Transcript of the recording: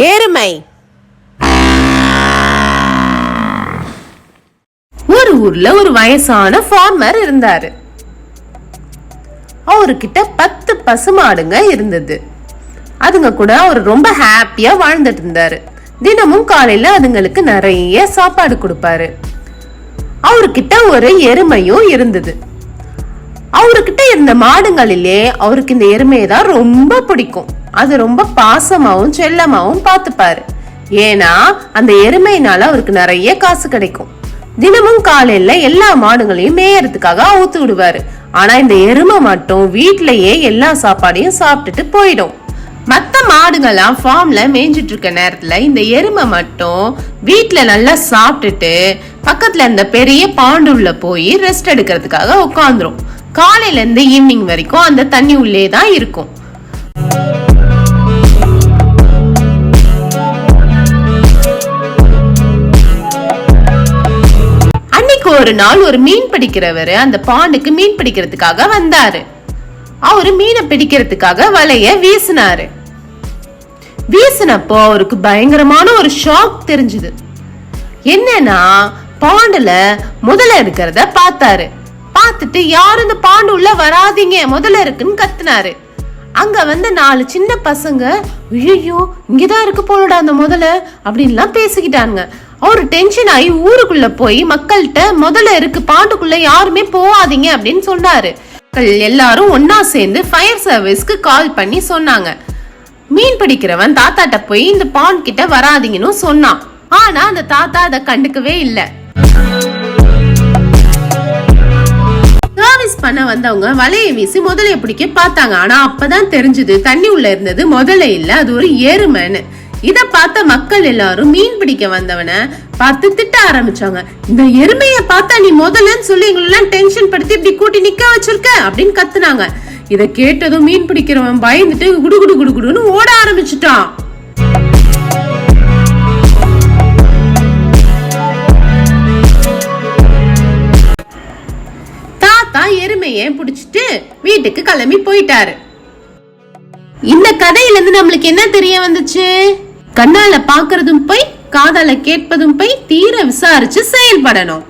எருமை. ஒரு ஊர்ல ஒரு வயசான ஃபார்மர் இருந்தாரு. அவர்கிட்ட 10 பசுமாடுங்க இருந்தது. அதுங்க கூட அவர் ரொம்ப ஹாப்பியா வாழ்ந்துட்டு இருந்தாரு. தினமும் காலையில அதுங்களுக்கு நிறைய சாப்பாடு கொடுப்பாரு. அவர்கிட்ட ஒரு எருமையும் இருந்தது. அவர்கிட்ட இருந்த மாடுகளிலே அவருக்கு இந்த எருமையை தான் ரொம்ப பிடிக்கும். அது ரொம்ப பாசமாவும் செல்லமாவும் பார்த்துப்பாரு. ஏன்னா அந்த எருமையினால அவருக்கு நிறைய காசு கிடைக்கும். தினமும் காலையில எல்லா மாடுகளையும் மேயறதுக்காக அவுத்து விடுவாரு. ஆனா இந்த எருமை மட்டும் வீட்லயே எல்லா சாப்பாடையும் சாப்பிட்டுட்டு போயிடும். மத்த மாடுகள்லாம் ஃபார்ம்ல மேய்ஞ்சிட்டு இருக்க நேரத்துல இந்த எருமை மட்டும் வீட்டுல நல்லா சாப்பிட்டுட்டு பக்கத்துல இருந்த பெரிய பாண்டுள்ள போய் ரெஸ்ட் எடுக்கிறதுக்காக உட்காந்துரும். காலையில இருந்து ஈவினிங் வரைக்கும் அந்த தண்ணி உள்ளே தான் இருக்கும். அன்னைக்கு ஒரு நாள் ஒரு மீன் பிடிக்கிறவரு அந்த பாண்டுக்கு மீன் பிடிக்கிறதுக்காக வந்தாரு. அவரு மீனை பிடிக்கிறதுக்காக வலைய வீசினாரு. வீசினப்போ அவருக்கு பயங்கரமான ஒரு ஷாக் தெரிஞ்சது. என்னன்னா பாண்டுல முதல்ல இருக்கிறத பார்த்தாரு. பார்த்துட்டு யாரும் இந்த பாண்டு உள்ள வராதீங்க முதல்ல இருக்குன்னு கத்துனாரு. அங்க வந்து 4 சின்ன பசங்க ஐயோ இங்கதான் இருக்கு போலடா அந்த முதல்ல அப்படின்லாம் பேசிக்கிட்டாங்க. அவரு டென்ஷன் ஆகி ஊருக்குள்ள போய் மக்கள்கிட்ட முதல்ல இருக்கு பாண்டுக்குள்ள யாருமே போவாதீங்க அப்படின்னு சொன்னாரு. எல்லாரும் ஒன்னா சேர்ந்து ஃபயர் சர்வீஸ்க்கு கால் பண்ணி சொன்னாங்க. மீன் பிடிக்கிறவன் தாத்தாட்ட போய் இந்த பாண்ட் கிட்ட வராதீங்கன்னு சொன்னான். ஆனா அந்த தாத்தா அதை கண்டுக்கவே இல்ல. சர்வீஸ் பண்ண வந்தவங்க வலையை வீசி முதலைய பிடிக்க பார்த்தாங்க. ஆனா அப்பதான் தெரிஞ்சது தண்ணி உள்ள இருந்தது முதல்ல இல்ல, அது ஒரு எருமைன்னு. இத பார்த்த மக்கள் எல்லாரும் மீன் பிடிக்க வந்தவனை பார்த்து திட்ட ஆரம்பிச்சாங்க. இந்த எருமைய பார்த்தா நீ முதல்லன்னு சொல்லி எங்களெல்லாம் டென்ஷன் படுத்தி இப்படி கூட்டி நிக்க வச்சிருக்க அப்படின்னு கத்துனாங்க. இத கேட்டதும் மீன் பிடிக்கிறவன் பயந்துட்டு குடுகுடு குடுகுடுன்னு ஓட ஆரம்பிச்சுட்டான். தாத்தா எருமையை பிடிச்சிட்டு வீட்டுக்கு கிளம்பி போயிட்டாரு. இந்த கதையில இருந்து நம்மளுக்கு என்ன தெரிய வந்துச்சு? கண்ணால பாக்குறதும் போய் காதால கேட்பதும் போய் தீர விசாரிச்சு செயல்படணும்.